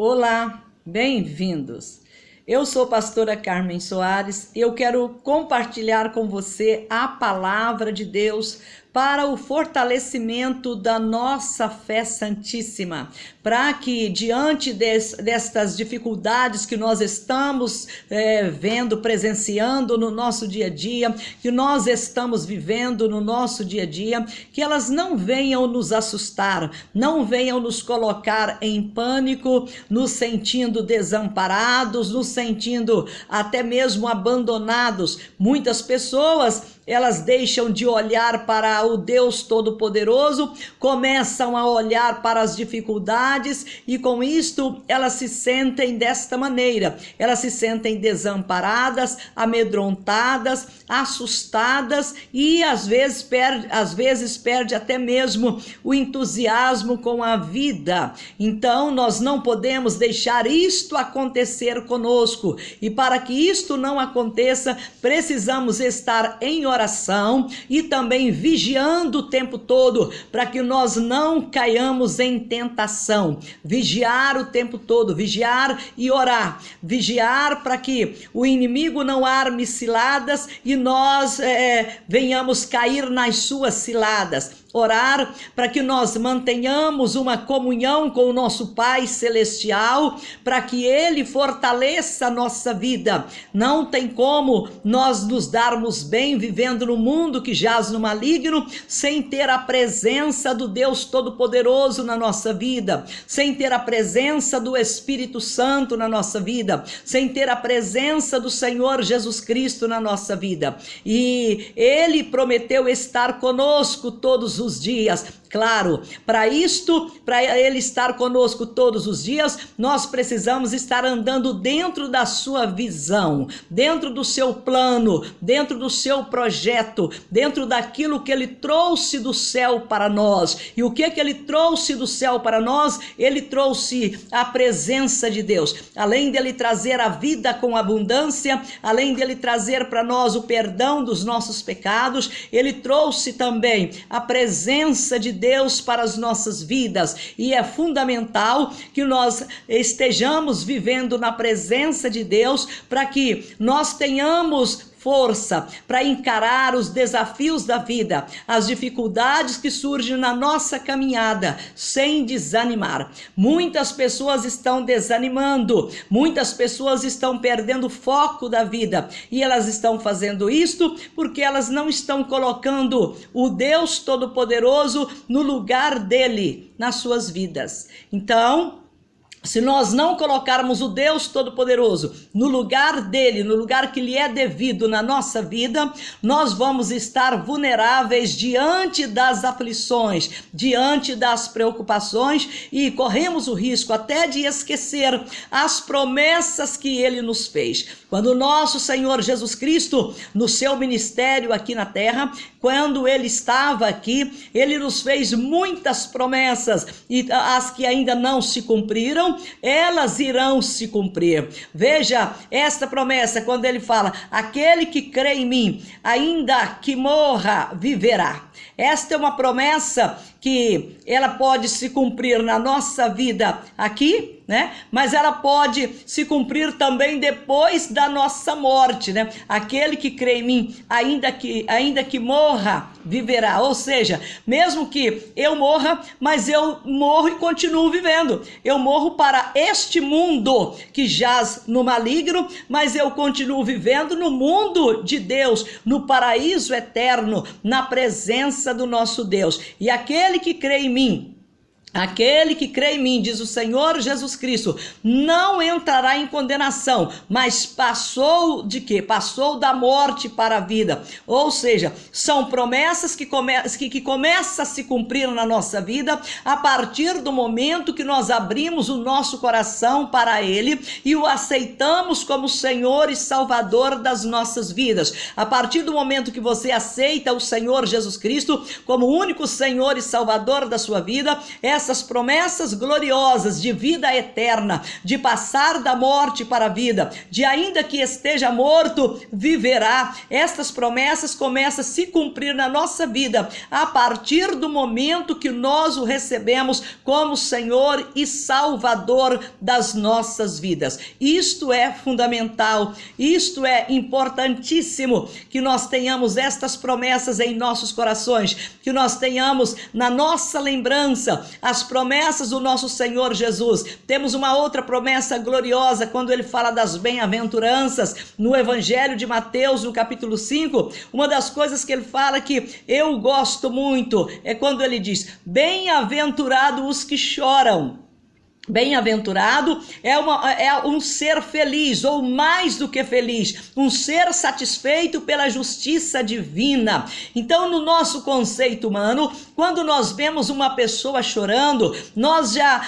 Olá, bem-vindos. Eu sou a pastora Carmen Soares e eu quero compartilhar com você a palavra de Deus para o fortalecimento da nossa fé santíssima, para que diante destas dificuldades que nós estamos vendo, presenciando no nosso dia a dia, que nós estamos vivendo no nosso dia a dia, que elas não venham nos assustar, não venham nos colocar em pânico, nos sentindo desamparados, nos sentindo até mesmo abandonados. Muitas pessoas, elas deixam de olhar para o Deus Todo-Poderoso, começam a olhar para as dificuldades e com isto elas se sentem desta maneira, elas se sentem desamparadas, amedrontadas, assustadas e às vezes perde até mesmo o entusiasmo com a vida. Então nós não podemos deixar isto acontecer conosco e para que isto não aconteça, precisamos estar em oração e também vigiando o tempo todo para que nós não caiamos em tentação. Vigiar o tempo todo, vigiar e orar, vigiar para que o inimigo não arme ciladas e nós venhamos cair nas suas ciladas. Orar para que nós mantenhamos uma comunhão com o nosso Pai Celestial, para que Ele fortaleça a nossa vida. Não tem como nós nos darmos bem vivendo no mundo que jaz no maligno, sem ter a presença do Deus Todo-Poderoso na nossa vida, sem ter a presença do Espírito Santo na nossa vida, sem ter a presença do Senhor Jesus Cristo na nossa vida. E Ele prometeu estar conosco todos os dias. Claro, para Ele estar conosco todos os dias, nós precisamos estar andando dentro da sua visão, dentro do seu plano, dentro do seu projeto, dentro daquilo que Ele trouxe do céu para nós. E o que Ele trouxe do céu para nós? Ele trouxe a presença de Deus. Além dele trazer a vida com abundância, além dele trazer para nós o perdão dos nossos pecados, Ele trouxe também a presença de Deus para as nossas vidas, e é fundamental que nós estejamos vivendo na presença de Deus para que nós tenhamos força para encarar os desafios da vida, as dificuldades que surgem na nossa caminhada, sem desanimar. Muitas pessoas estão desanimando, muitas pessoas estão perdendo o foco da vida, e elas estão fazendo isto porque elas não estão colocando o Deus Todo-Poderoso no lugar dele nas suas vidas. Então, se nós não colocarmos o Deus Todo-Poderoso no lugar dele, no lugar que lhe é devido na nossa vida, nós vamos estar vulneráveis diante das aflições, diante das preocupações, e corremos o risco até de esquecer as promessas que ele nos fez. Quando o nosso Senhor Jesus Cristo, no seu ministério aqui na terra, quando ele estava aqui, ele nos fez muitas promessas, e as que ainda não se cumpriram, elas irão se cumprir. Veja esta promessa quando ele fala: aquele que crê em mim, ainda que morra, viverá. Esta é uma promessa que ela pode se cumprir na nossa vida aqui, né? Mas ela pode se cumprir também depois da nossa morte, né? Aquele que crê em mim, ainda que morra, viverá. Ou seja, mesmo que eu morra, mas eu morro e continuo vivendo. Eu morro para este mundo que jaz no maligno, mas eu continuo vivendo no mundo de Deus, no paraíso eterno, na presença do nosso Deus. E aquele que crê em mim, aquele que crê em mim, diz o Senhor Jesus Cristo, não entrará em condenação, mas passou de quê? Passou da morte para a vida. Ou seja, são promessas que começam a se cumprir na nossa vida a partir do momento que nós abrimos o nosso coração para Ele e o aceitamos como Senhor e Salvador das nossas vidas. A partir do momento que você aceita o Senhor Jesus Cristo como único Senhor e Salvador da sua vida, essas promessas gloriosas de vida eterna, de passar da morte para a vida, de ainda que esteja morto, viverá. Estas promessas começam a se cumprir na nossa vida a partir do momento que nós o recebemos como Senhor e Salvador das nossas vidas. Isto é fundamental, isto é importantíssimo, que nós tenhamos estas promessas em nossos corações, que nós tenhamos na nossa lembrança as promessas do nosso Senhor Jesus. Temos uma outra promessa gloriosa quando ele fala das bem-aventuranças no Evangelho de Mateus, no capítulo 5. Uma das coisas que ele fala que eu gosto muito é quando ele diz: bem-aventurados os que choram. Bem-aventurado é um ser feliz, ou mais do que feliz, um ser satisfeito pela justiça divina. Então, no nosso conceito humano, quando nós vemos uma pessoa chorando, nós já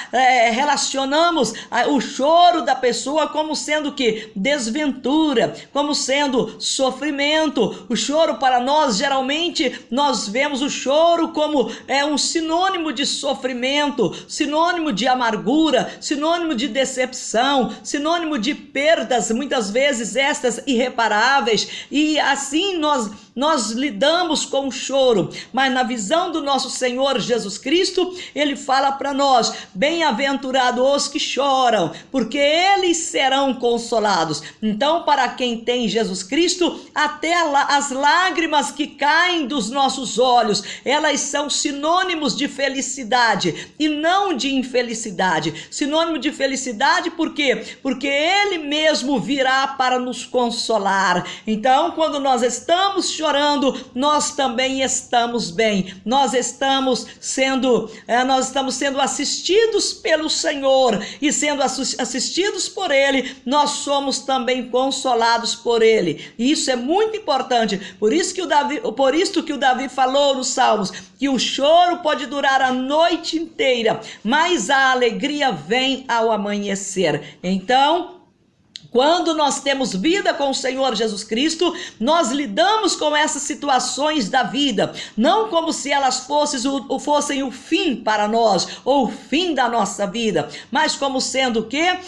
relacionamos o choro da pessoa como sendo que desventura, como sendo sofrimento. O choro para nós, geralmente, nós vemos o choro como um sinônimo de sofrimento, sinônimo de amargura, sinônimo de decepção, sinônimo de perdas, muitas vezes estas irreparáveis, e assim nós lidamos com o choro. Mas na visão do nosso Senhor Jesus Cristo, ele fala para nós: bem-aventurados os que choram, porque eles serão consolados. Então, para quem tem Jesus Cristo, até as lágrimas que caem dos nossos olhos, elas são sinônimos de felicidade e não de infelicidade. Sinônimo de felicidade, por quê? Porque ele mesmo virá para nos consolar. Então, quando nós estamos chorando, nós também estamos bem. Nós estamos sendo assistidos pelo Senhor, e sendo assistidos por ele, nós somos também consolados por ele. E isso é muito importante. Por isso que o Davi falou nos Salmos que o choro pode durar a noite inteira, mas a alegria vem ao amanhecer. Então, quando nós temos vida com o Senhor Jesus Cristo, nós lidamos com essas situações da vida, não como se elas fossem o fim para nós, ou o fim da nossa vida, mas como sendo o quê?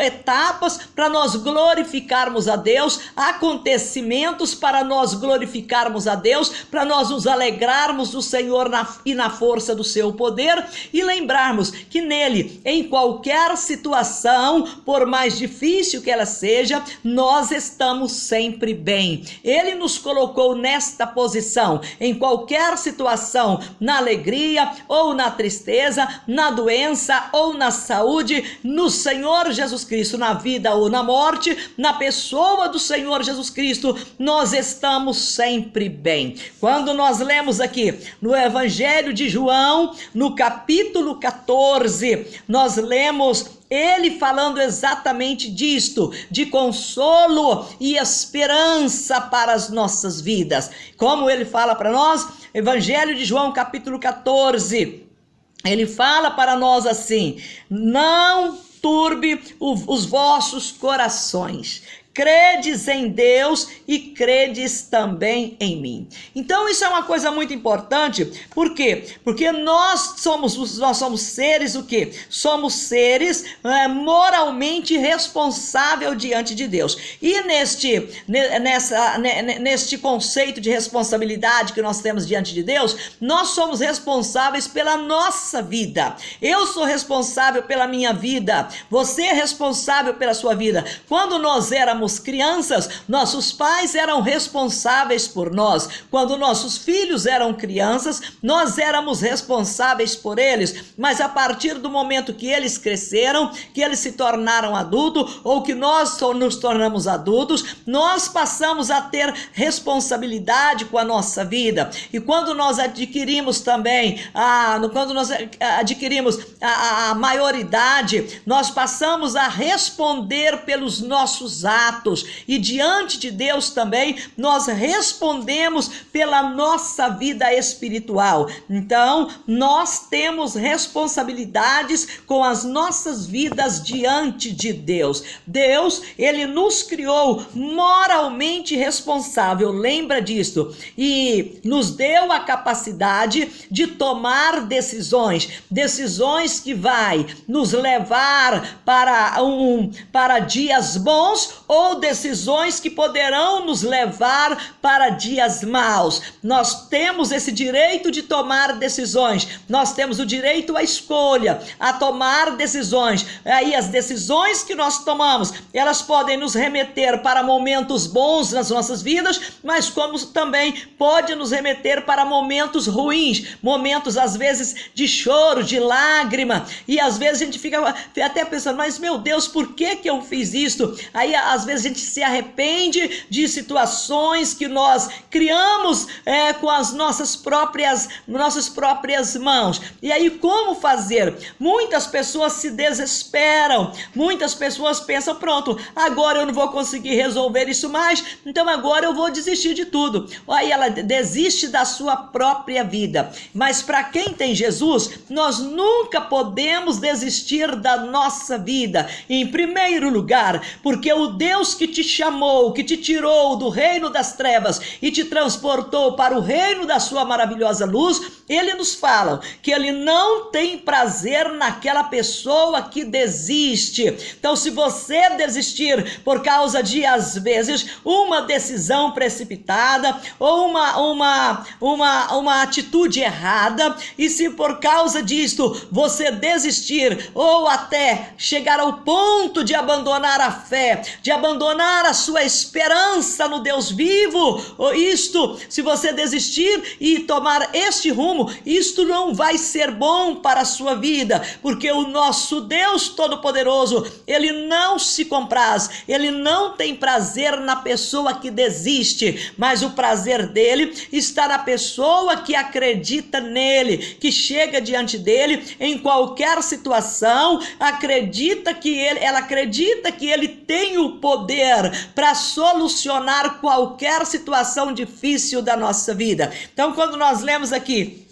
Etapas para nós glorificarmos a Deus, acontecimentos para nós glorificarmos a Deus, para nós nos alegrarmos do Senhor e na força do seu poder, e lembrarmos que nele, em qualquer situação, por mais difícil que ela seja, nós estamos sempre bem. Ele nos colocou nesta posição, em qualquer situação, na alegria ou na tristeza, na doença ou na saúde, no Senhor Jesus Cristo, na vida ou na morte, na pessoa do Senhor Jesus Cristo, nós estamos sempre bem. Quando nós lemos aqui no Evangelho de João, no capítulo 14, nós lemos ele falando exatamente disto, de consolo e esperança para as nossas vidas. Como ele fala para nós, Evangelho de João, capítulo 14, ele fala para nós assim: não turbe os vossos corações. Credes em Deus e credes também em mim. Então isso é uma coisa muito importante. Por quê? Porque nós somos seres o quê? Somos seres moralmente responsáveis diante de Deus. E neste conceito de responsabilidade que nós temos diante de Deus, nós somos responsáveis pela nossa vida. Eu sou responsável pela minha vida. Você é responsável pela sua vida. Quando nós éramos crianças, nossos pais eram responsáveis por nós. Quando nossos filhos eram crianças, nós éramos responsáveis por eles. Mas a partir do momento que eles cresceram, que eles se tornaram adultos, ou que nós nos tornamos adultos, nós passamos a ter responsabilidade com a nossa vida. E quando nós adquirimos também a maioridade, nós passamos a responder pelos nossos atos. atos, e diante de Deus também nós respondemos pela nossa vida espiritual. Então, nós temos responsabilidades com as nossas vidas diante de Deus. Deus, ele nos criou moralmente responsável, lembra disso, e nos deu a capacidade de tomar decisões que vai nos levar para dias bons ou decisões que poderão nos levar para dias maus. Nós temos esse direito de tomar decisões, nós temos o direito à escolha, a tomar decisões. Aí as decisões que nós tomamos, elas podem nos remeter para momentos bons nas nossas vidas, mas como também pode nos remeter para momentos ruins, momentos às vezes de choro, de lágrima, e às vezes a gente fica até pensando, mas meu Deus, por que eu fiz isso? Aí às vezes a gente se arrepende de situações que nós criamos com as nossas próprias mãos. E aí como fazer? Muitas pessoas se desesperam, muitas pessoas pensam, pronto, agora eu não vou conseguir resolver isso mais, então agora eu vou desistir de tudo. Aí ela desiste da sua própria vida. Mas para quem tem Jesus, nós nunca podemos desistir da nossa vida. Em primeiro lugar, porque o Deus que te chamou, que te tirou do reino das trevas e te transportou para o reino da sua maravilhosa luz, ele nos fala que ele não tem prazer naquela pessoa que desiste. Então, se você desistir por causa de, às vezes, uma decisão precipitada ou uma atitude errada, e se por causa disto você desistir ou até chegar ao ponto de abandonar a fé, de abandonar a sua esperança no Deus vivo, ou isto, se você desistir e tomar este rumo, isto não vai ser bom para a sua vida, porque o nosso Deus Todo-Poderoso, ele não se compraz, ele não tem prazer na pessoa que desiste, mas o prazer dele está na pessoa que acredita nele, que chega diante dele em qualquer situação, ela acredita que ele tem o poder para solucionar qualquer situação difícil da nossa vida. Então, quando nós lemos aqui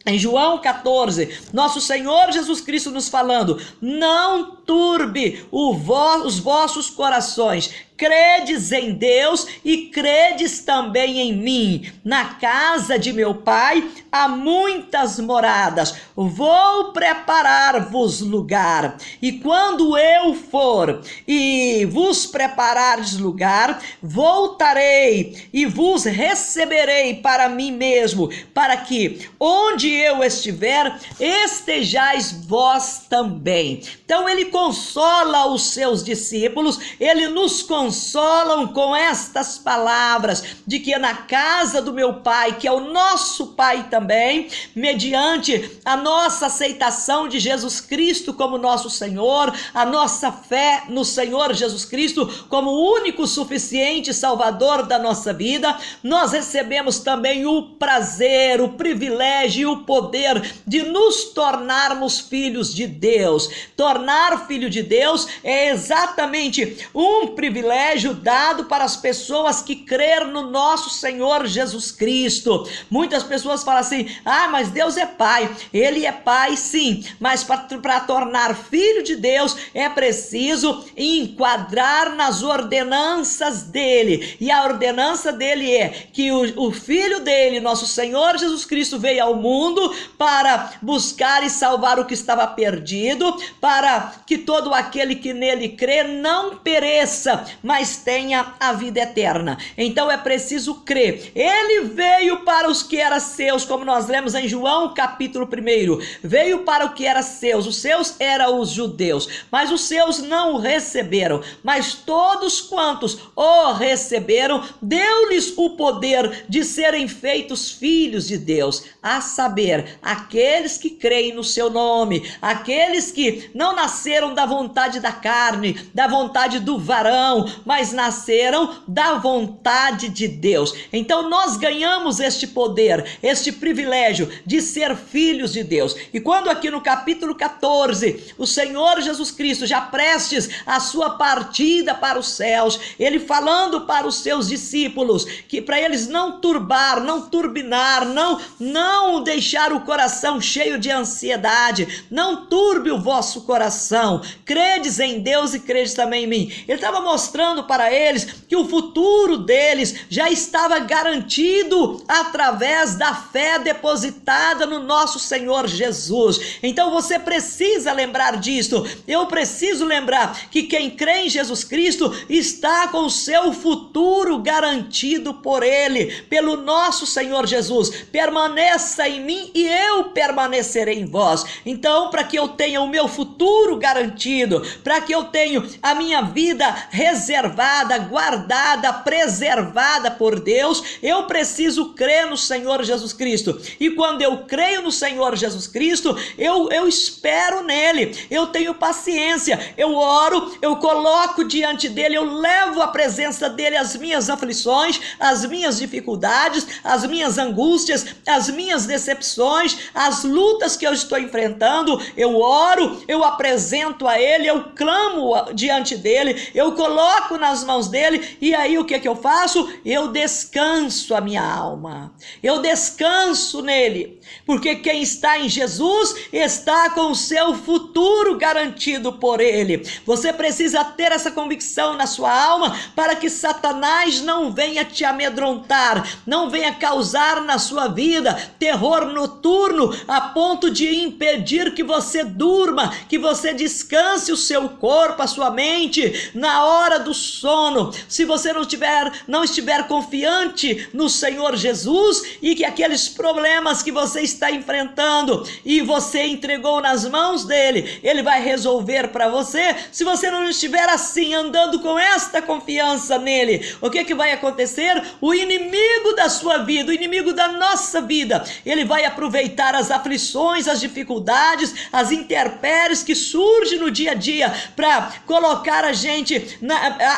em João 14, nosso Senhor Jesus Cristo nos falando, não turbe os vossos corações, credes em Deus e credes também em mim. Na casa de meu Pai há muitas moradas, vou preparar-vos lugar. E quando eu for e vos preparares lugar, voltarei e vos receberei para mim mesmo, para que onde eu estiver, estejais vós também. Então ele consola os seus discípulos, ele nos consolam com estas palavras, de que na casa do meu Pai, que é o nosso Pai também, mediante a nossa aceitação de Jesus Cristo como nosso Senhor, a nossa fé no Senhor Jesus Cristo como o único suficiente Salvador da nossa vida, nós recebemos também o prazer, o privilégio e o poder de nos tornarmos filhos de Deus. Tornar filho de Deus é exatamente um privilégio dado para as pessoas que creram no nosso Senhor Jesus Cristo. Muitas pessoas falam assim, mas Deus é Pai. Ele é Pai sim, mas para tornar filho de Deus é preciso enquadrar nas ordenanças dele, e a ordenança dele é que o Filho dele, nosso Senhor Jesus Cristo, veio ao mundo para buscar e salvar o que estava perdido, para que todo aquele que nele crê não pereça, mas tenha a vida eterna. Então é preciso crer. Ele veio para os que eram seus, como nós lemos em João capítulo 1, veio para o que era seus, os seus eram os judeus, mas os seus não o receberam, mas todos quantos o receberam, deu-lhes o poder de serem feitos filhos de Deus, a saber, aqueles que creem no seu nome, aqueles que não nasceram da vontade da carne, da vontade do varão, mas nasceram da vontade de Deus. Então nós ganhamos este poder, este privilégio de ser filhos de Deus. E quando aqui no capítulo 14, o Senhor Jesus Cristo, já prestes a sua partida para os céus, ele falando para os seus discípulos, que para eles não turbar, não turbinar, não deixar o coração cheio de ansiedade, não turbe o vosso coração, credes em Deus e credes também em mim. Ele estava mostrando para eles que o futuro deles já estava garantido através da fé depositada no nosso Senhor Jesus. Então você precisa lembrar disso. Eu preciso lembrar que quem crê em Jesus Cristo está com o seu futuro garantido por Ele, pelo nosso Senhor Jesus. Permaneça em mim e eu permanecerei em vós. Então, para que eu tenha o meu futuro garantido, para que eu tenha a minha vida reservada, guardada, preservada por Deus, eu preciso crer no Senhor Jesus Cristo. E quando eu creio no Senhor Jesus Cristo, eu espero nele, eu tenho paciência, eu oro, eu coloco diante dele, eu levo à presença dele as minhas aflições, as minhas dificuldades, as minhas angústias, as minhas decepções, as lutas que eu estou enfrentando. Eu oro, eu apresento a ele, eu clamo diante dele, eu coloco nas mãos dele, e aí o que é que eu faço? Eu descanso a minha alma, eu descanso nele, porque quem está em Jesus está com o seu futuro garantido por ele. Você precisa ter essa convicção na sua alma, para que Satanás não venha te amedrontar, não venha causar na sua vida terror noturno, a ponto de impedir que você durma, que você descanse o seu corpo, a sua mente, na hora do sono. Se você não estiver confiante no Senhor Jesus, e que aqueles problemas que você está enfrentando e você entregou nas mãos dele, ele vai resolver para você. Se você não estiver assim, andando com esta confiança nele, o que vai acontecer? O inimigo da sua vida, o inimigo da nossa vida, ele vai aproveitar as aflições, as dificuldades, as intempéries que surgem no dia a dia, para colocar a gente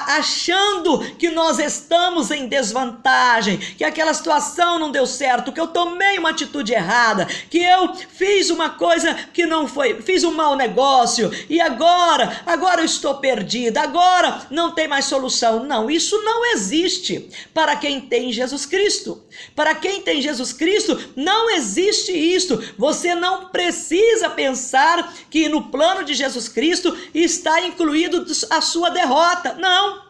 achando que nós estamos em desvantagem, que aquela situação não deu certo, que eu tomei uma atitude errada, que eu fiz uma coisa que não foi, fiz um mau negócio, e agora eu estou perdida, agora não tem mais solução. Não, isso não existe para quem tem Jesus Cristo. Para quem tem Jesus Cristo, não existe isso. Você não precisa pensar que no plano de Jesus Cristo está incluído a sua derrota. Não.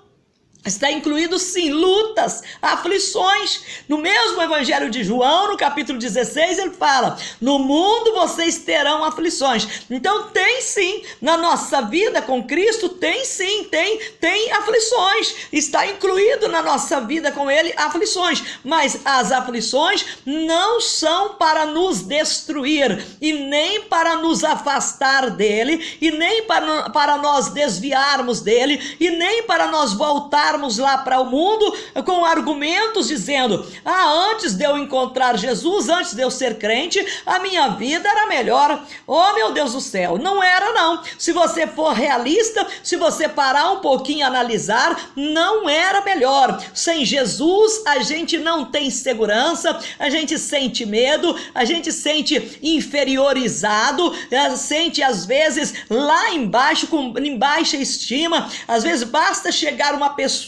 Está incluído sim lutas, aflições. No mesmo Evangelho de João, no capítulo 16, ele fala: no mundo vocês terão aflições. Então tem sim, na nossa vida com Cristo, tem sim, tem aflições. Está incluído na nossa vida com ele aflições. Mas as aflições não são para nos destruir, e nem para nos afastar dele, e nem para nós desviarmos dele, e nem para nós voltarmos lá para o mundo com argumentos dizendo: antes de eu encontrar Jesus, antes de eu ser crente, a minha vida era melhor. Oh, meu Deus do céu, não era não. Se você for realista, se você parar um pouquinho e analisar, não era melhor. Sem Jesus a gente não tem segurança, a gente sente medo, a gente sente inferiorizado, sente às vezes lá embaixo, em baixa estima. Às vezes basta chegar uma pessoa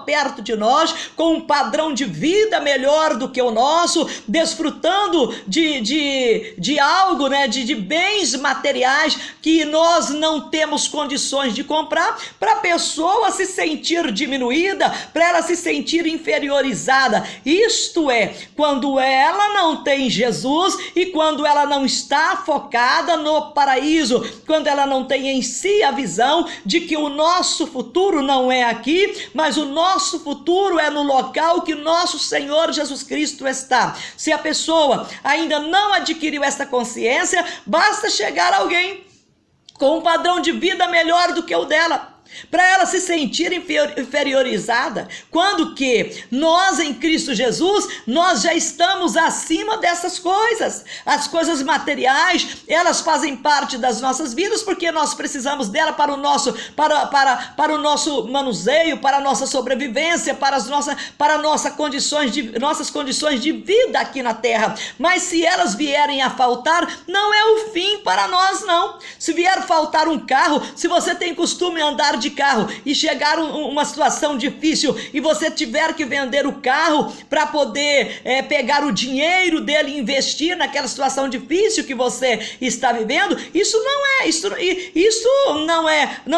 perto de nós com um padrão de vida melhor do que o nosso, desfrutando de algo, né, de bens materiais que nós não temos condições de comprar, para a pessoa se sentir diminuída, para ela se sentir inferiorizada. Isto é, quando ela não tem Jesus e quando ela não está focada no paraíso, quando ela não tem em si a visão de que o nosso futuro não é aqui, mas o nosso futuro é no local que nosso Senhor Jesus Cristo está. Se a pessoa ainda não adquiriu esta consciência, basta chegar alguém com um padrão de vida melhor do que o dela. para ela se sentir inferiorizada, quando que nós em Cristo Jesus, nós já estamos acima dessas coisas. As coisas materiais, elas fazem parte das nossas vidas, porque nós precisamos dela para o nosso, para o nosso manuseio, para a nossa sobrevivência, para nossas condições de vida aqui na terra. Mas se elas vierem a faltar, não é o fim para nós, não. Se vier faltar um carro, se você tem costume andar de carro e chegar uma situação difícil e você tiver que vender o carro para poder pegar o dinheiro dele e investir naquela situação difícil que você está vivendo, isso não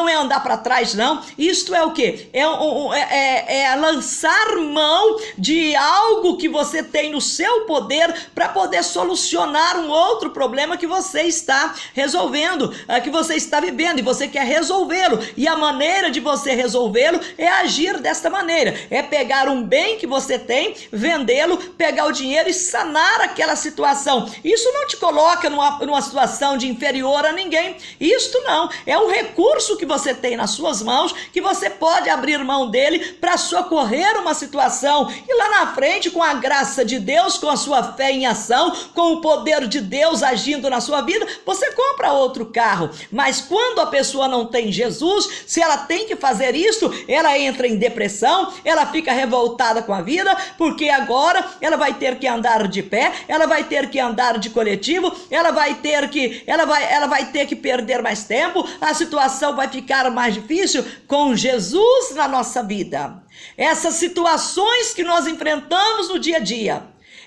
é andar para trás, não. Isto é o quê? É lançar mão de algo que você tem no seu poder para poder solucionar um outro problema que você está resolvendo, que você está vivendo e você quer resolvê-lo. E a maneira de você resolvê-lo é agir desta maneira, é pegar um bem que você tem, vendê-lo, pegar o dinheiro e sanar aquela situação. Isso não te coloca numa situação de inferior a ninguém. Isto não, é um recurso que você tem nas suas mãos, que você pode abrir mão dele para socorrer uma situação, e lá na frente, com a graça de Deus, com a sua fé em ação, com o poder de Deus agindo na sua vida, você compra outro carro. Mas quando a pessoa não tem Jesus, se ela tem que fazer isto, ela entra em depressão, ela fica revoltada com a vida, porque agora ela vai ter que andar de pé, ela vai ter que andar de coletivo, ela vai ter que perder mais tempo, a situação vai ficar mais difícil. Com Jesus na nossa vida, essas situações que nós enfrentamos no dia a dia,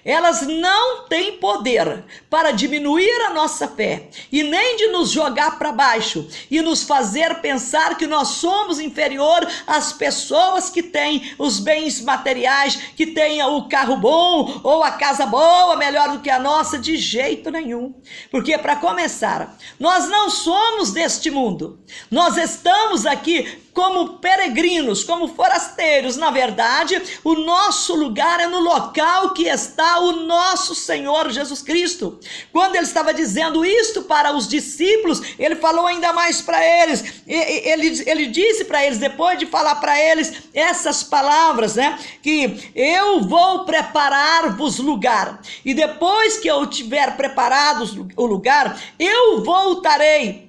elas não têm poder para diminuir a nossa fé e nem de nos jogar para baixo e nos fazer pensar que nós somos inferior às pessoas que têm os bens materiais, que têm o carro bom ou a casa boa, melhor do que a nossa. De jeito nenhum. Porque, para começar, nós não somos deste mundo. Nós estamos aqui como peregrinos, como forasteiros. Na verdade, o nosso lugar é no local que está o nosso Senhor Jesus Cristo. Quando ele estava dizendo isto para os discípulos, ele falou ainda mais para eles. Ele disse para eles, depois de falar para eles essas palavras, né? Que eu vou preparar-vos lugar. E depois que eu tiver preparado o lugar, eu voltarei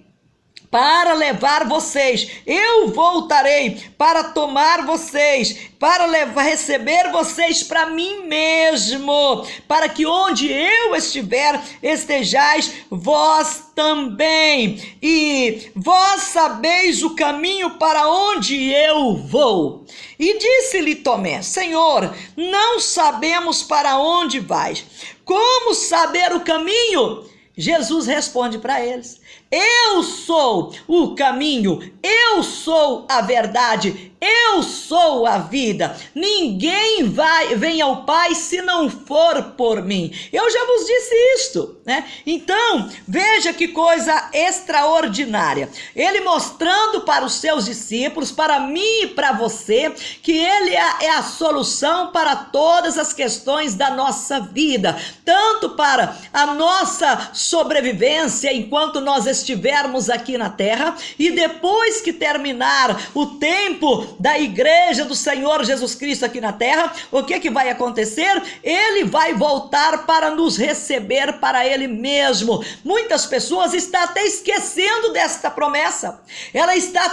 para levar vocês, eu voltarei para tomar vocês, para receber vocês para mim mesmo, para que onde eu estiver, estejais vós também, e vós sabeis o caminho para onde eu vou. E disse-lhe Tomé, Senhor, não sabemos para onde vais, como saber o caminho? Jesus responde para eles, eu sou o caminho, eu sou a verdade, eu sou a vida. Ninguém vem ao Pai se não for por mim. Eu já vos disse isto, né? Então, veja que coisa extraordinária. Ele mostrando para os seus discípulos, para mim e para você, que ele é a solução para todas as questões da nossa vida, tanto para a nossa sobrevivência enquanto nós estivermos aqui na terra, e depois que terminar o tempo da igreja do Senhor Jesus Cristo aqui na terra, o que vai acontecer? Ele vai voltar para nos receber para ele mesmo. Muitas pessoas estão até esquecendo desta promessa. Ela está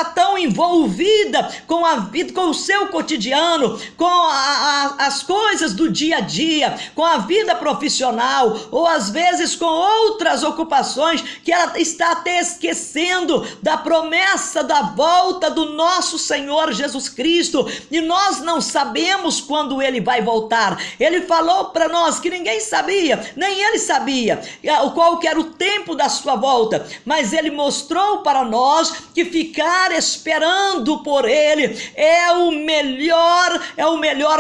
tão envolvida com a vida, com o seu cotidiano, com as coisas do dia a dia, com a vida profissional, ou às vezes com outras ocupações, que ela está até esquecendo da promessa da volta do nosso Senhor Jesus Cristo. E nós não sabemos quando ele vai voltar. Ele falou para nós que ninguém sabia, nem ele sabia qual que era o tempo da sua volta, mas ele mostrou para nós que ficar esperando por ele é o melhor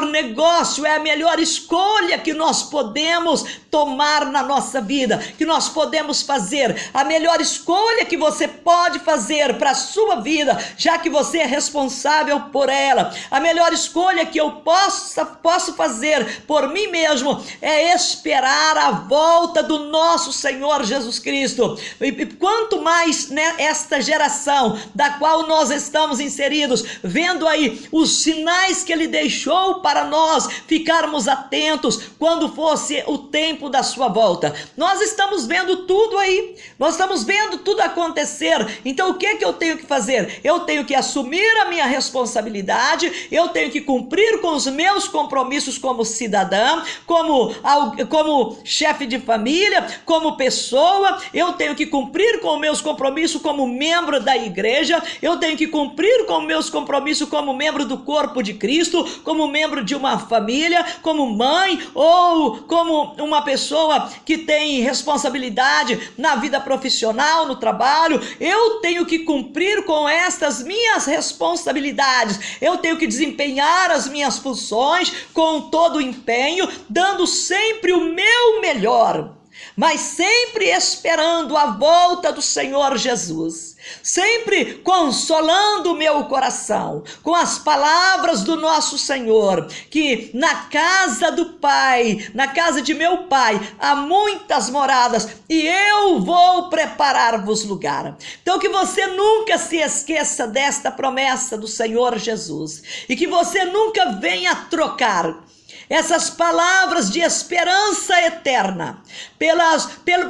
negócio, é a melhor escolha que nós podemos tomar na nossa vida, que nós podemos fazer. A melhor escolha que você pode pode fazer para a sua vida, já que você é responsável por ela. A melhor escolha que eu posso fazer por mim mesmo é esperar a volta do nosso Senhor Jesus Cristo. E quanto mais, né, esta geração da qual nós estamos inseridos, vendo aí os sinais que ele deixou para nós ficarmos atentos quando fosse o tempo da sua volta. Nós estamos vendo tudo aí, nós estamos vendo tudo acontecer. Então o que que eu tenho que fazer? Eu tenho que assumir a minha responsabilidade, eu tenho que cumprir com os meus compromissos como cidadã, como chefe de família, como pessoa. Eu tenho que cumprir com os meus compromissos como membro da igreja, eu tenho que cumprir com os meus compromissos como membro do corpo de Cristo, como membro de uma família, como mãe ou como uma pessoa que tem responsabilidade na vida profissional, no trabalho. Eu tenho que cumprir com estas minhas responsabilidades, eu tenho que desempenhar as minhas funções com todo o empenho, dando sempre o meu melhor, mas sempre esperando a volta do Senhor Jesus, sempre consolando o meu coração com as palavras do nosso Senhor, que na casa do Pai, na casa de meu Pai, há muitas moradas e eu vou preparar-vos lugar. Então que você nunca se esqueça desta promessa do Senhor Jesus e que você nunca venha trocar essas palavras de esperança eterna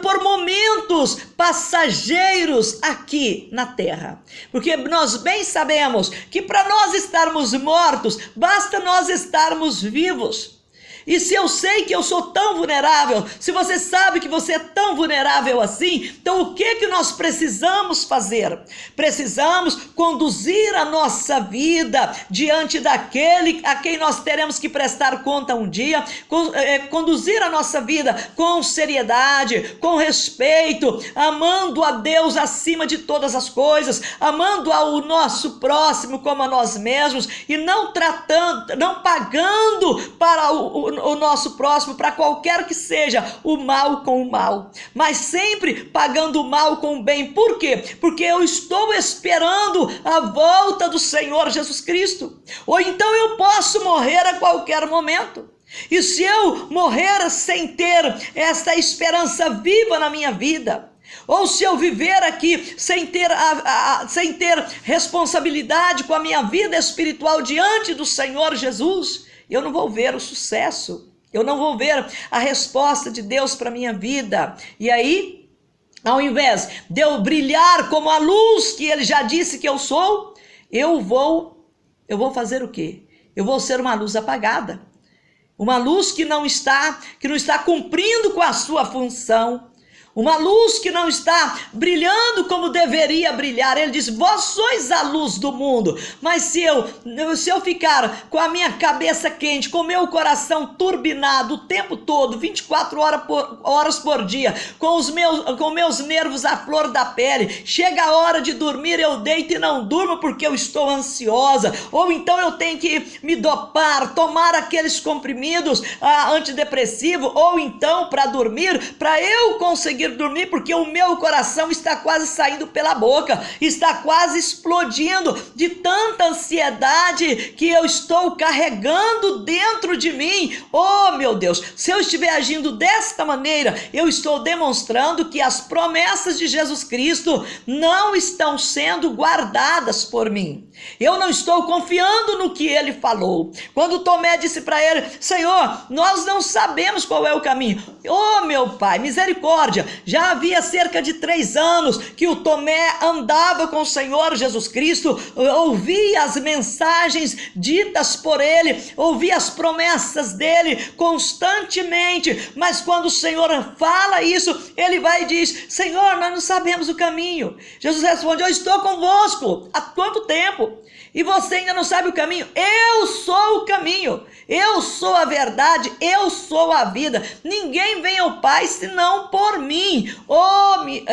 por momentos passageiros aqui na terra, porque nós bem sabemos que para nós estarmos mortos, basta nós estarmos vivos. E se eu sei que eu sou tão vulnerável, se você sabe que você é tão vulnerável assim, então o que nós precisamos fazer? Precisamos conduzir a nossa vida diante daquele a quem nós teremos que prestar conta um dia, conduzir a nossa vida com seriedade, com respeito, amando a Deus acima de todas as coisas, amando ao nosso próximo como a nós mesmos e não pagando para o nosso próximo, para qualquer que seja, o mal com o mal, mas sempre pagando o mal com o bem. Por quê? Porque eu estou esperando a volta do Senhor Jesus Cristo, ou então eu posso morrer a qualquer momento. E se eu morrer sem ter esta esperança viva na minha vida, ou se eu viver aqui sem ter responsabilidade com a minha vida espiritual diante do Senhor Jesus, eu não vou ver o sucesso, eu não vou ver a resposta de Deus para a minha vida. E aí, ao invés de eu brilhar como a luz que Ele já disse que eu sou, eu vou fazer o quê? Eu vou ser uma luz apagada, uma luz que não está cumprindo com a sua função, uma luz que não está brilhando como deveria brilhar. Ele diz: vós sois a luz do mundo. Mas se eu ficar com a minha cabeça quente, com o meu coração turbinado o tempo todo, 24 horas por dia, com meus nervos à flor da pele, chega a hora de dormir, eu deito e não durmo porque eu estou ansiosa, ou então eu tenho que me dopar, tomar aqueles comprimidos antidepressivos, ou então para dormir, para eu conseguir dormir, porque o meu coração está quase saindo pela boca, está quase explodindo de tanta ansiedade que eu estou carregando dentro de mim. Oh meu Deus, se eu estiver agindo desta maneira, eu estou demonstrando que as promessas de Jesus Cristo não estão sendo guardadas por mim. Eu não estou confiando no que Ele falou. Quando Tomé disse para Ele: Senhor, nós não sabemos qual é o caminho. Oh meu Pai, misericórdia, já havia cerca de 3 anos que o Tomé andava com o Senhor Jesus Cristo, ouvia as mensagens ditas por Ele, ouvia as promessas dEle constantemente, mas quando o Senhor fala isso, ele vai e diz: Senhor, nós não sabemos o caminho. Jesus responde: eu estou convosco há quanto tempo? E você ainda não sabe o caminho? Eu sou o caminho, eu sou a verdade, eu sou a vida. Ninguém vem ao Pai senão por mim. mim,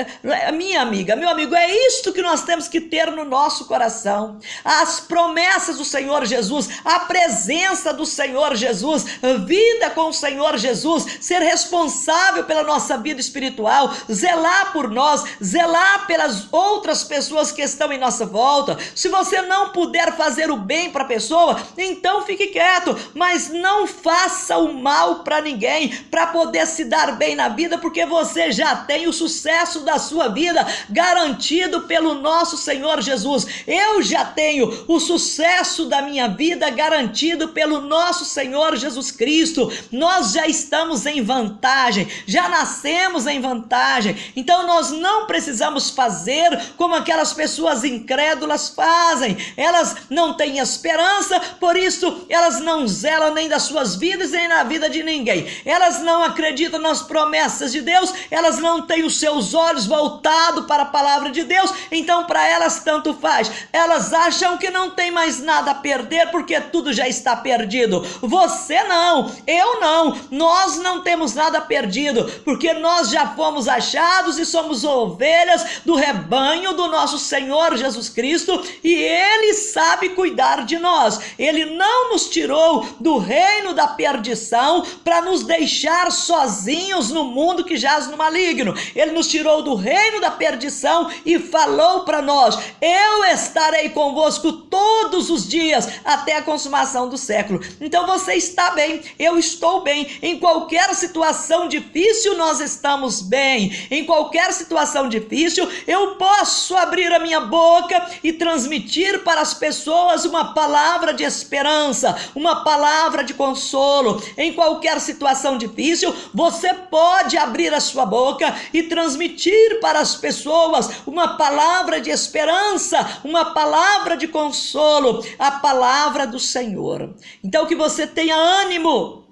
minha amiga, meu amigo, é isto que nós temos que ter no nosso coração. As promessas do Senhor Jesus, a presença do Senhor Jesus, vida com o Senhor Jesus, ser responsável pela nossa vida espiritual, zelar por nós, zelar pelas outras pessoas que estão em nossa volta. Se você não puder fazer o bem para a pessoa, então fique quieto, mas não faça o mal para ninguém, para poder se dar bem na vida, porque você já tem o sucesso da sua vida garantido pelo nosso Senhor Jesus. Eu já tenho o sucesso da minha vida garantido pelo nosso Senhor Jesus Cristo. Nós já estamos em vantagem, já nascemos em vantagem, então nós não precisamos fazer como aquelas pessoas incrédulas fazem. Elas não têm esperança, por isso elas não zelam nem das suas vidas, nem na vida de ninguém. Elas não acreditam nas promessas de Deus, elas não têm os seus olhos voltados para a palavra de Deus, então para elas tanto faz. Elas acham que não tem mais nada a perder, porque tudo já está perdido. Você não, eu não, nós não temos nada perdido, porque nós já fomos achados e somos ovelhas do rebanho do nosso Senhor Jesus Cristo, e Ele sabe cuidar de nós. Ele não nos tirou do reino da perdição para nos deixar sozinhos no mundo que jaz no maligno. Ele nos tirou do reino da perdição e falou para nós: eu estarei convosco todos os dias até a consumação do século. Então você está bem, eu estou bem. Em qualquer situação difícil nós estamos bem. Em qualquer situação difícil eu posso abrir a minha boca e transmitir para as pessoas uma palavra de esperança, uma palavra de consolo. Em qualquer situação difícil você pode abrir a sua boca e transmitir para as pessoas uma palavra de esperança, uma palavra de consolo, a palavra do Senhor. Então que você tenha ânimo,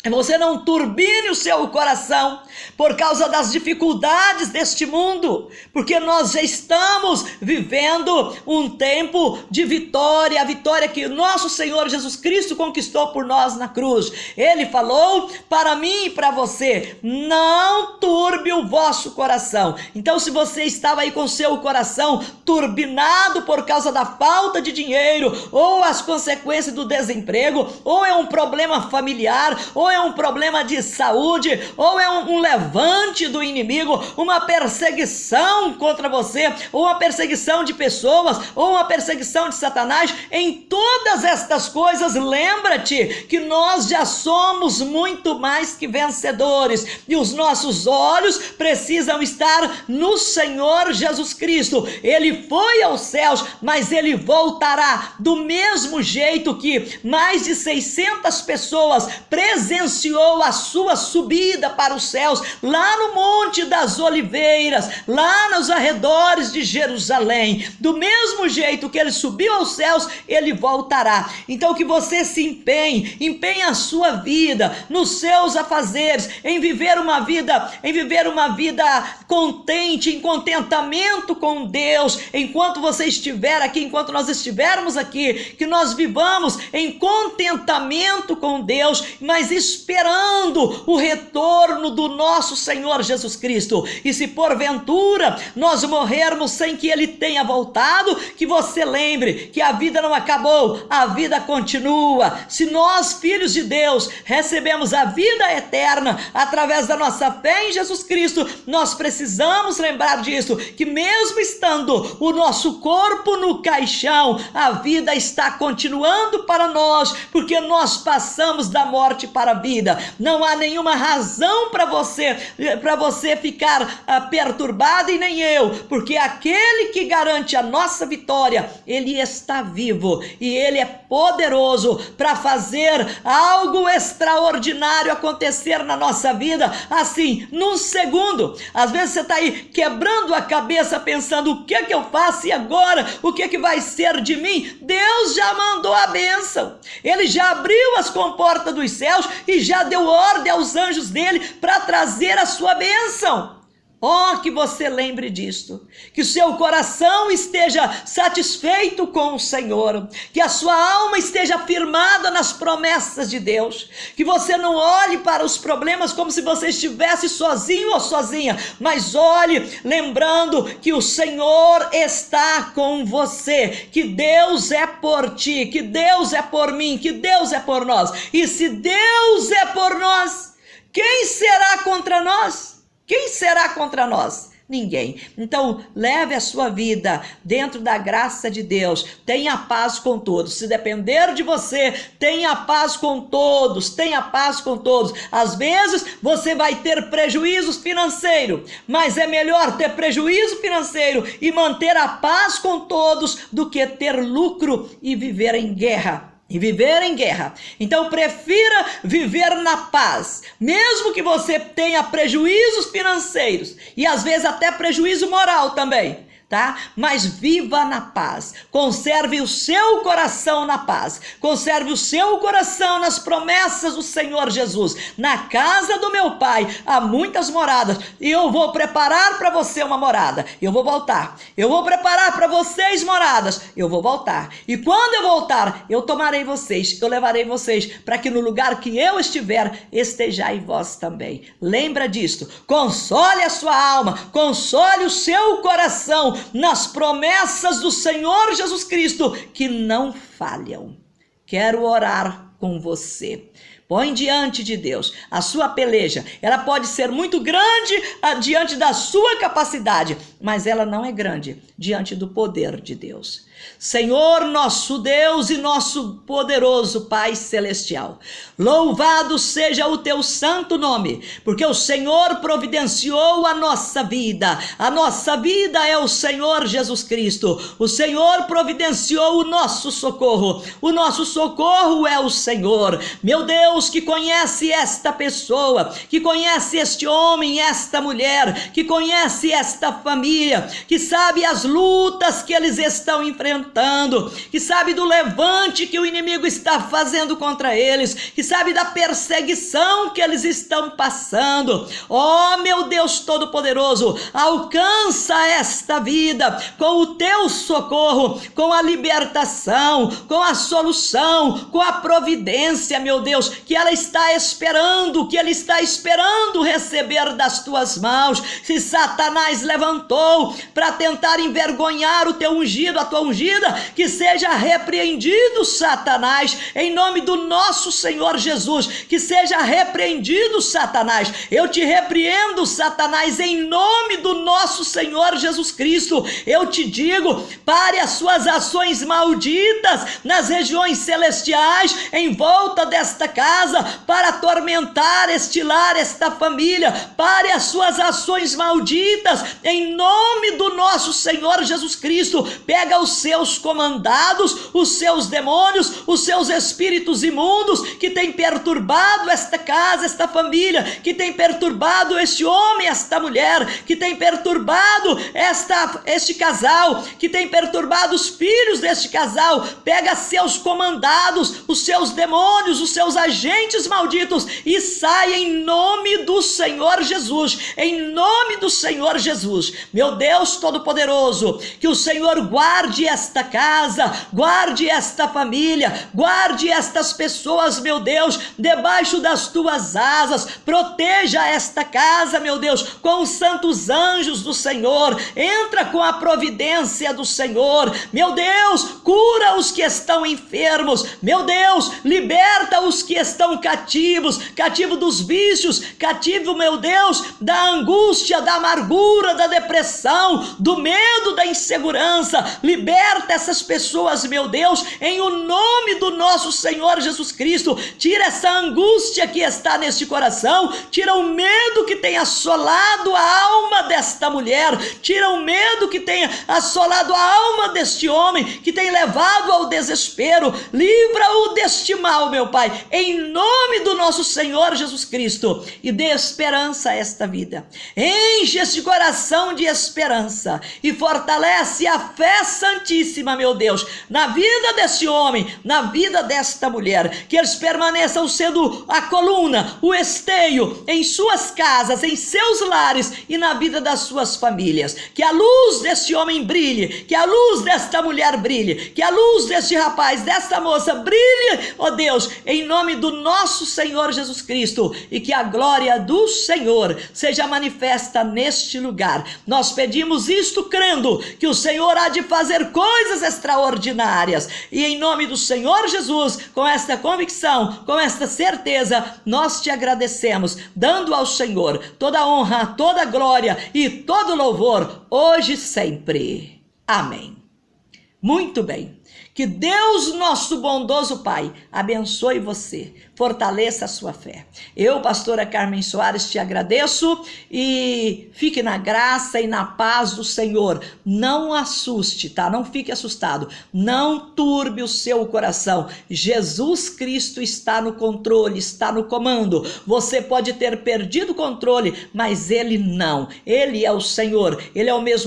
você não turbine o seu coração por causa das dificuldades deste mundo, porque nós já estamos vivendo um tempo de vitória, a vitória que o nosso Senhor Jesus Cristo conquistou por nós na cruz. Ele falou para mim e para você: não turbe o vosso coração. Então, se você estava aí com o seu coração turbinado por causa da falta de dinheiro, ou as consequências do desemprego, ou é um problema familiar, ou é um problema de saúde, ou é um levante do inimigo, uma perseguição contra você, ou uma perseguição de pessoas, ou uma perseguição de Satanás, em todas estas coisas, lembra-te que nós já somos muito mais que vencedores, e os nossos olhos precisam estar no Senhor Jesus Cristo. Ele foi aos céus, mas ele voltará do mesmo jeito que mais de 600 pessoas presenciou a sua subida para os céus, lá no Monte das Oliveiras, lá nos arredores de Jerusalém. Do mesmo jeito que ele subiu aos céus, ele voltará. Então que você se empenhe a sua vida, nos seus afazeres, em viver uma vida contente, em contentamento com Deus, enquanto você estiver aqui, enquanto nós estivermos aqui, que nós vivamos em contentamento com Deus, mas esperando o retorno do nosso Senhor Jesus Cristo. E se porventura nós morrermos sem que ele tenha voltado, que você lembre que a vida não acabou, a vida continua. Se nós, filhos de Deus, recebemos a vida eterna através da nossa fé em Jesus Cristo, nós precisamos lembrar disso, que mesmo estando o nosso corpo no caixão, a vida está continuando para nós, porque nós passamos da morte para a vida. Não há nenhuma razão para você ficar perturbado, e nem eu, porque aquele que garante a nossa vitória, ele está vivo e ele é poderoso para fazer algo extraordinário acontecer na nossa vida, assim, num segundo. Às vezes você está aí quebrando a cabeça pensando: o que é que eu faço e agora? O que é que vai ser de mim? Deus já mandou a bênção, ele já abriu as comportas dos céus e já deu ordem aos anjos dele para trazer a sua bênção. Oh, que você lembre disto, que o seu coração esteja satisfeito com o Senhor, que a sua alma esteja firmada nas promessas de Deus, que você não olhe para os problemas como se você estivesse sozinho ou sozinha, mas olhe lembrando que o Senhor está com você, que Deus é por ti, que Deus é por mim, que Deus é por nós. E se Deus é por nós, quem será contra nós? Quem será contra nós? Ninguém. Então, leve a sua vida dentro da graça de Deus. Tenha paz com todos. Se depender de você, tenha paz com todos. Tenha paz com todos. Às vezes, você vai ter prejuízos financeiros, mas é melhor ter prejuízo financeiro e manter a paz com todos do que ter lucro e viver em guerra. Então prefira viver na paz, mesmo que você tenha prejuízos financeiros e às vezes até prejuízo moral também, tá? Mas viva na paz, conserve o seu coração na paz, conserve o seu coração nas promessas do Senhor Jesus. Na casa do meu Pai há muitas moradas e eu vou preparar para você uma morada, eu vou voltar, eu vou preparar para vocês moradas, eu vou voltar, e quando eu voltar, eu tomarei vocês, eu levarei vocês para que no lugar que eu estiver, estejai vós também. Lembra disto, console a sua alma, console o seu coração nas promessas do Senhor Jesus Cristo, que não falham. Quero orar com você. Põe diante de Deus a sua peleja. Ela pode ser muito grande diante da sua capacidade, mas ela não é grande diante do poder de Deus. Senhor, nosso Deus e nosso poderoso Pai Celestial, louvado seja o teu santo nome, porque o Senhor providenciou a nossa vida é o Senhor Jesus Cristo, o Senhor providenciou o nosso socorro é o Senhor, meu Deus, que conhece esta pessoa, que conhece este homem, esta mulher, que conhece esta família, que sabe as lutas que eles estão enfrentando, que sabe do levante que o inimigo está fazendo contra eles, que sabe da perseguição que eles estão passando. Oh, meu Deus Todo-Poderoso, alcança esta vida com o teu socorro, com a libertação, com a solução, com a providência, meu Deus, que ela está esperando, que ele está esperando receber das tuas mãos. Se Satanás levantou para tentar envergonhar o teu ungido, a tua ungida, que seja repreendido, Satanás, em nome do nosso Senhor Jesus, que seja repreendido, Satanás. Eu te repreendo, Satanás, em nome do nosso Senhor Jesus Cristo. Eu te digo, pare as suas ações malditas nas regiões celestiais, em volta desta casa, para atormentar este lar, esta família. Pare as suas ações malditas, em nome do nosso Senhor Jesus Cristo. Pega os seus comandados, os seus demônios, os seus espíritos imundos que têm perturbado esta casa, esta família, que têm perturbado este homem, esta mulher, que têm perturbado este casal, que têm perturbado os filhos deste casal. Pega seus comandados, os seus demônios, os seus agentes malditos e sai em nome do Senhor Jesus, em nome do Senhor Jesus. Meu Deus Todo-Poderoso, que o Senhor guarde esta casa, guarde esta família, guarde estas pessoas, meu Deus, debaixo das tuas asas. Proteja esta casa, meu Deus, com os santos anjos do Senhor. Entra com a providência do Senhor, meu Deus, cura os que estão enfermos, meu Deus, liberta os que estão cativos, cativo dos vícios, cativo, meu Deus, da angústia, da amargura, da depressão, do medo, da insegurança. Liberta essas pessoas, meu Deus, em o nome do nosso Senhor Jesus Cristo. Tira essa angústia que está neste coração, tira o medo que tem assolado a alma desta mulher, tira o medo que tem assolado a alma deste homem, que tem levado ao desespero. Livra-o deste mal, meu Pai, em nome do nosso Senhor Jesus Cristo, e dê esperança a esta vida. Enche este coração de esperança e fortalece a fé santíssima, meu Deus, na vida deste homem, na vida desta mulher, que eles permaneçam sendo a coluna, o esteio em suas casas, em seus lares e na vida das suas famílias. Que a luz deste homem brilhe, que a luz desta mulher brilhe, que a luz deste rapaz, desta moça brilhe, ó Deus, em nome do nosso Senhor Jesus Cristo, e que a glória do Senhor seja manifesta neste lugar. Nós pedimos isto crendo que o Senhor há de fazer coisas extraordinárias, e em nome do Senhor Jesus, com esta convicção, com esta certeza, nós te agradecemos, dando ao Senhor toda a honra, toda a glória e todo o louvor, hoje e sempre. Amém. Muito bem. Que Deus, nosso bondoso Pai, abençoe você, fortaleça a sua fé. Eu, pastora Carmen Soares, te agradeço e fique na graça e na paz do Senhor. Não assuste, tá? Não fique assustado. Não turbe o seu coração. Jesus Cristo está no controle, está no comando. Você pode ter perdido o controle, mas Ele não. Ele é o Senhor. Ele é o mesmo